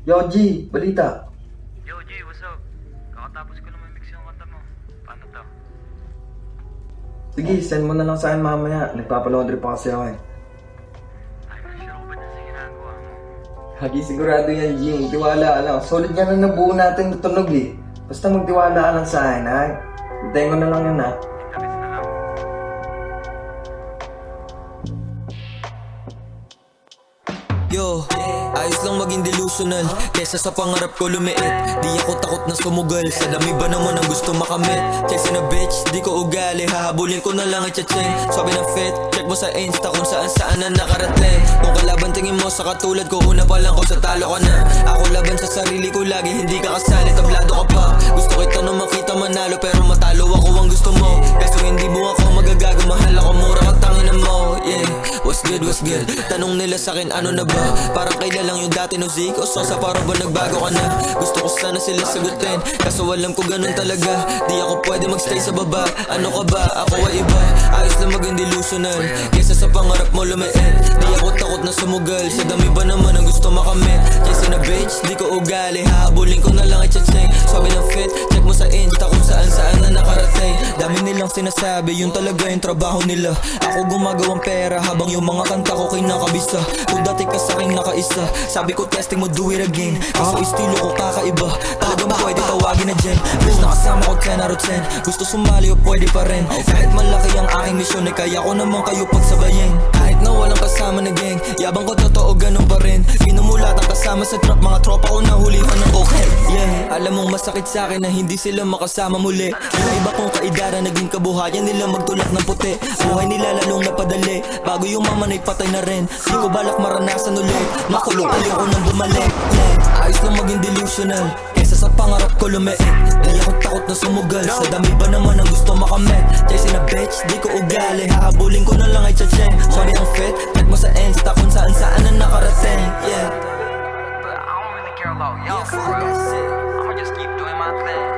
Yo, G, balita. Yo, G, what's up? Kakatapos ko lang mix yung kanta mo. Paano to? Sige, send mo na lang sa akin mamaya. Nagpapalaundry pa kasi ako eh. Ay, sure ko ba na sa ginagawa mo? Hagi sigurado yan, G. Tiwala ka lang. Solid yan na nabuo natin na tunog eh. Basta magtiwala ka lang sa akin, ha? Hintayin ko na lang yun, ha? Tapos na lang. Yo, ayos lang maging delusional kesa sa pangarap ko lumiit. Di ako takot na sumugal, sa dami ba naman ang gusto makamit. Chasing a bitch, di ko ugali, hahabulin ko na lang at cha-chain. Sabi ng fit, check mo sa Insta kung saan na nakarating. Kung kalaban tingin mo sa katulad ko, una pa lang ko sa talo ka na. Ako laban sa sarili ko lagi, hindi ka kasali, tablado ka pa. Gusto kita na makita manalo, pero matalo ako ang gusto mo. Kaso hindi mo ako magagago, mahal ako, mura ka tangina mo. Yeah, what's good, what's good? Tanong nila sa'kin ano na ba? Parang kailan lang yung dati no Zeke o Sosa, para ba nagbago ka na? Gusto ko sana sila sagutin, kaso alam ko ganun talaga. Di ako pwede magstay sa baba. Ano ka ba? Ako ay iba. Ayos lang maging delusional kesa sa pangarap mo lumiit. Di ako takot na sumugal, sa dami ba naman ang gusto makamit. Chasing a bitch, di ko ugali, hahabulin ko na lang at cha-chain. Sabi ng fit, check mo sa Insta kung saan na nakarating. Dami nilang sinasabi, yun talaga yung trabaho nila. Ako gumagawang pera habang yung mga kanta ko kinakabisa. Kung dati ka sa'king nakaisa, sabi ko testing mo, do it again. Kaso estilo ko kakaiba, talagang pwede tawagin na Jen. Best na kasama ko 10 out of 10. Gusto sumali o pwede pa rin. Kahit malaki ang aking misyon, eh kaya ko naman kayo pagsabayin. Kahit na walang kasama na gang, yabang ko totoo ganun pa rin. Pinumulat ang kasama sa trap, mga tropa ko nahulihan ng okay. Yeah, alam mong masakit sa akin na hindi sila makasama muli. Yung iba kong kaidara, naging kabuhayan nila magtulak ng puti. Buhay nila lalong napadali, bago yung mama na'y patay na rin. Di ko balak maranasan ulit, makulong ayoko nang bumalik. Yeah, ayos lang maging delusional kesa sa pangarap ko lumiit. Di ako takot na sumugal, sa dami ba naman ang gusto makamit. Chasing a bitch, di ko ugali, hahabulin ko na lang ay cha-chain. Sabi ang fit, check mo sa Insta kung saan na nakarating. Yeah, But I don't really care about y'all, bro. I'ma just keep doing my thing.